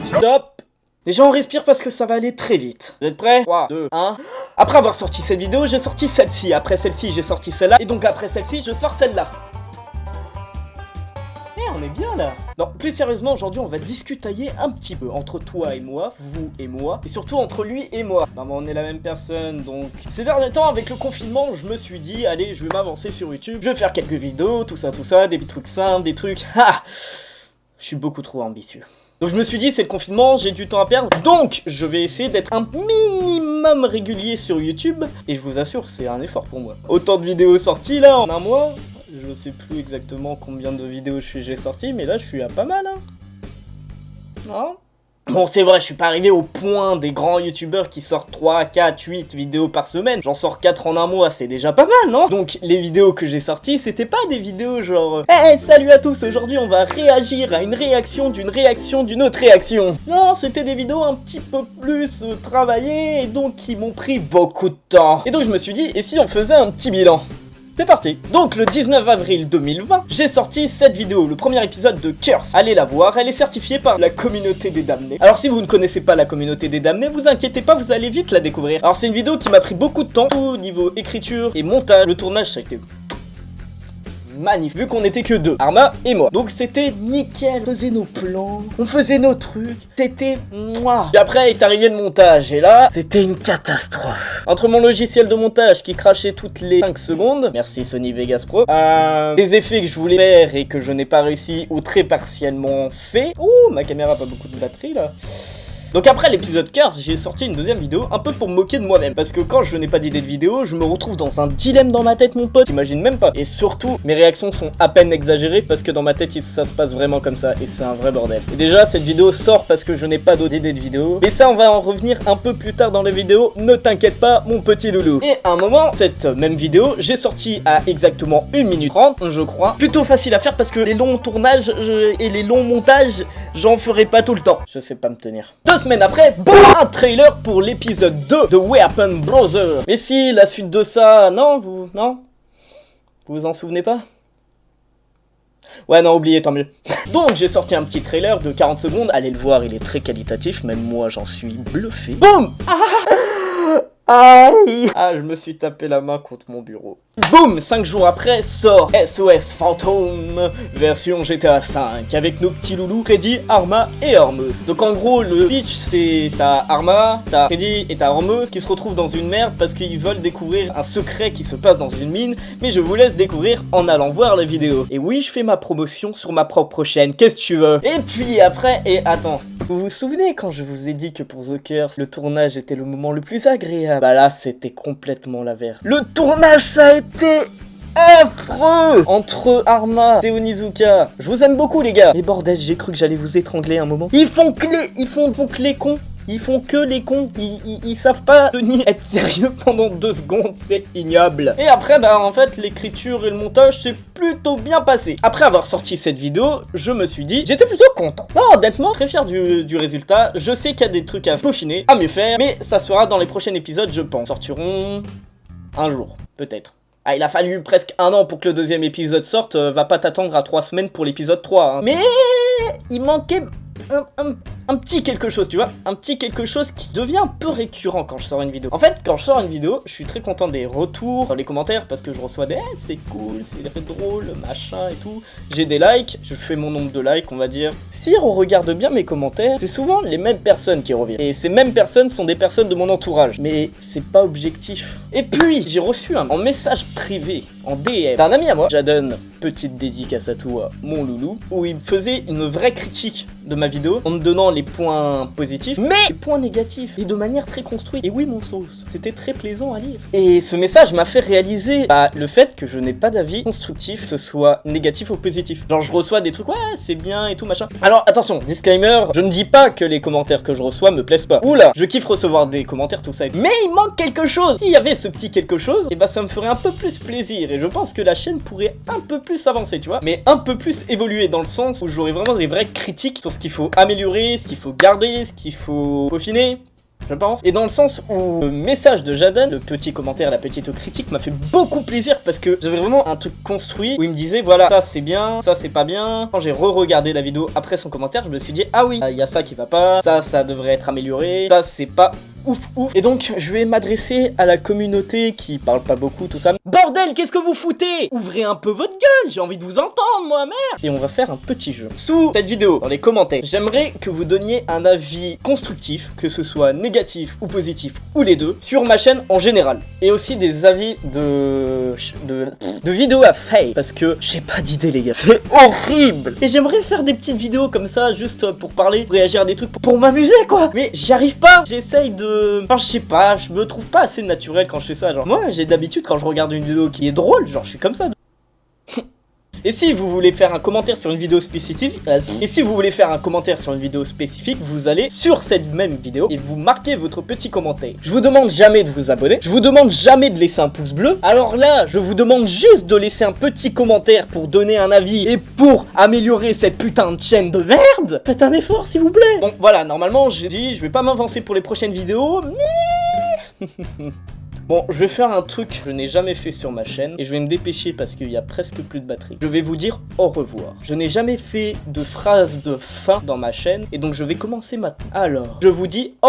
Stop. Déjà on respire parce que ça va aller très vite. Vous êtes prêts? 3, 2, 1. Après avoir sorti cette vidéo, j'ai sorti celle-ci. Après celle-ci, j'ai sorti celle-là. Et donc après celle-ci, je sors celle-là. On est bien là. Non, plus sérieusement, aujourd'hui on va discutailler un petit peu entre toi et moi, vous et moi, et surtout entre lui et moi. Non mais on est la même personne, donc... Ces derniers temps, avec le confinement, je me suis dit, allez, je vais m'avancer sur YouTube, je vais faire quelques vidéos, tout ça, des trucs simples, des trucs... Ha! Je suis beaucoup trop ambitieux. Donc je me suis dit, c'est le confinement, j'ai du temps à perdre, donc je vais essayer d'être un minimum régulier sur YouTube, et je vous assure, c'est un effort pour moi. Autant de vidéos sorties là, en un mois... Je sais plus exactement combien de vidéos j'ai sorti, mais là je suis à pas mal, hein. Non? Bon, c'est vrai, je suis pas arrivé au point des grands youtubeurs qui sortent 3, 4, 8 vidéos par semaine. J'en sors 4 en un mois, c'est déjà pas mal, non? Donc, les vidéos que j'ai sorties, c'était pas des vidéos genre hey, salut à tous, aujourd'hui on va réagir à une réaction d'une autre réaction. Non, c'était des vidéos un petit peu plus travaillées, et donc qui m'ont pris beaucoup de temps. Et donc je me suis dit, et si on faisait un petit bilan? C'est parti. Donc le 19 avril 2020, j'ai sorti cette vidéo, le premier épisode de Curse. Allez la voir, elle est certifiée par la communauté des damnés. Alors si vous ne connaissez pas la communauté des damnés, vous inquiétez pas, vous allez vite la découvrir. Alors c'est une vidéo qui m'a pris beaucoup de temps, au niveau écriture et montage. Le tournage ça a été magnifique, vu qu'on était que deux, Arma et moi. Donc c'était nickel, on faisait nos plans, on faisait nos trucs, c'était moi. Puis après est arrivé le montage, et là, c'était une catastrophe. Entre mon logiciel de montage qui crachait toutes les 5 secondes, merci Sony Vegas Pro, les effets que je voulais faire et que je n'ai pas réussi ou très partiellement fait. Ouh, ma caméra a pas beaucoup de batterie là. Donc après l'épisode Curse, j'ai sorti une deuxième vidéo un peu pour me moquer de moi-même. Parce que quand je n'ai pas d'idée de vidéo, je me retrouve dans un dilemme dans ma tête, mon pote. T'imagines même pas. Et surtout, mes réactions sont à peine exagérées parce que dans ma tête, ça se passe vraiment comme ça. Et c'est un vrai bordel. Et déjà, cette vidéo sort parce que je n'ai pas d'autre idée de vidéo. Et ça, on va en revenir un peu plus tard dans les vidéos. Ne t'inquiète pas, mon petit loulou. Et à un moment, cette même vidéo, j'ai sorti à exactement 1 minute 30, je crois. Plutôt facile à faire parce que les longs tournages et les longs montages, j'en ferai pas tout le temps. Je sais pas me tenir. 2 semaines après, boum, un trailer pour l'épisode 2 de Weapon Brother. Mais si, la suite de ça, non, vous vous en souvenez pas? Ouais, non, oubliez, tant mieux. Donc, j'ai sorti un petit trailer de 40 secondes. Allez le voir, il est très qualitatif, même moi, j'en suis bluffé. Boum! Aïe! Ah, je me suis tapé la main contre mon bureau. Boum! 5 jours après, sort SOS Phantom version GTA 5 avec nos petits loulous Freddy, Arma et Hormuz. Donc en gros, le pitch c'est t'as Arma, t'as Freddy et t'as Hormuz qui se retrouvent dans une merde parce qu'ils veulent découvrir un secret qui se passe dans une mine, mais je vous laisse découvrir en allant voir la vidéo. Et oui, je fais ma promotion sur ma propre chaîne, qu'est-ce que tu veux? Et puis après, et attends, vous vous souvenez quand je vous ai dit que pour The Curse, le tournage était le moment le plus agréable? Bah là, c'était complètement l'inverse. Le tournage, ça a été affreux entre Arma et Onizuka. Je vous aime beaucoup, les gars. Mais bordel, j'ai cru que j'allais vous étrangler un moment. Ils font que les cons. Ils font que les cons, ils savent pas tenir être sérieux pendant 2 secondes, c'est ignoble. Et après, bah en fait, l'écriture et le montage s'est plutôt bien passé. Après avoir sorti cette vidéo, je me suis dit, j'étais plutôt content. Non, honnêtement, très fier du résultat. Je sais qu'il y a des trucs à peaufiner, à mieux faire, mais ça se fera dans les prochains épisodes, je pense. Sortiront un jour, peut-être. Ah, il a fallu presque 1 an pour que le 2e épisode sorte, va pas t'attendre à 3 semaines pour l'épisode 3. Hein. Mais il manquait un petit quelque chose, tu vois, un petit quelque chose qui devient un peu récurrent quand je sors une vidéo. En fait, quand je sors une vidéo, je suis très content des retours, dans les commentaires, parce que je reçois des c'est cool, c'est drôle, machin et tout. J'ai des likes, je fais mon nombre de likes, on va dire. Si on regarde bien mes commentaires, c'est souvent les mêmes personnes qui reviennent. Et ces mêmes personnes sont des personnes de mon entourage. Mais c'est pas objectif. Et puis, j'ai reçu en message privé, en DM, d'un ami à moi, Jadon, petite dédicace à toi, mon loulou, où il me faisait une vraie critique de ma vidéo, en me donnant les points positifs, mais les points négatifs, et de manière très construite. Et oui, mon sauce, c'était très plaisant à lire. Et ce message m'a fait réaliser le fait que je n'ai pas d'avis constructif, que ce soit négatif ou positif. Genre, je reçois des trucs, ouais, c'est bien et tout, machin. Alors, attention, disclaimer, je ne dis pas que les commentaires que je reçois me plaisent pas. Oula, je kiffe recevoir des commentaires, tout ça. Mais il manque quelque chose. S'il y avait ce petit quelque chose, et bah ça me ferait un peu plus plaisir. Et je pense que la chaîne pourrait un peu plus avancer, tu vois. Mais un peu plus évoluer dans le sens où j'aurais vraiment des vraies critiques sur ce qu'il faut améliorer, ce qu'il faut garder, ce qu'il faut peaufiner. je pense. Et dans le sens où le message de Jaden, le petit commentaire, la petite critique m'a fait beaucoup plaisir parce que j'avais vraiment un truc construit où il me disait voilà, ça c'est bien, ça c'est pas bien. Quand j'ai re-regardé la vidéo après son commentaire, je me suis dit ah oui, il y a ça qui va pas, ça devrait être amélioré, ça c'est pas ouf. Et donc je vais m'adresser à la communauté qui parle pas beaucoup, tout ça. Bordel, qu'est-ce que vous foutez? Ouvrez un peu votre gueule, j'ai envie de vous entendre moi, merde. Et on va faire un petit jeu. Sous cette vidéo, dans les commentaires, j'aimerais que vous donniez un avis constructif, que ce soit négatif ou positif ou les deux, sur ma chaîne en général. Et aussi des avis de vidéos à faire, parce que j'ai pas d'idée les gars, c'est horrible. Et j'aimerais faire des petites vidéos comme ça, juste pour parler, pour réagir à des trucs, pour m'amuser quoi. Mais j'y arrive pas, j'essaye de... Enfin, je sais pas, je me trouve pas assez naturel quand je fais ça. Genre, moi, j'ai d'habitude quand je regarde une vidéo qui est drôle, genre, je suis comme ça. Et si vous voulez faire un commentaire sur une vidéo spécifique, vous allez sur cette même vidéo et vous marquez votre petit commentaire. Je vous demande jamais de vous abonner, je vous demande jamais de laisser un pouce bleu. Alors là, je vous demande juste de laisser un petit commentaire pour donner un avis et pour améliorer cette putain de chaîne de merde. Faites un effort s'il vous plaît. Bon, voilà, normalement, j'ai dit, je vais pas m'avancer pour les prochaines vidéos, mais... Bon, je vais faire un truc que je n'ai jamais fait sur ma chaîne et je vais me dépêcher parce qu'il y a presque plus de batterie. Je vais vous dire au revoir. Je n'ai jamais fait de phrase de fin dans ma chaîne et donc je vais commencer maintenant. Alors, je vous dis au...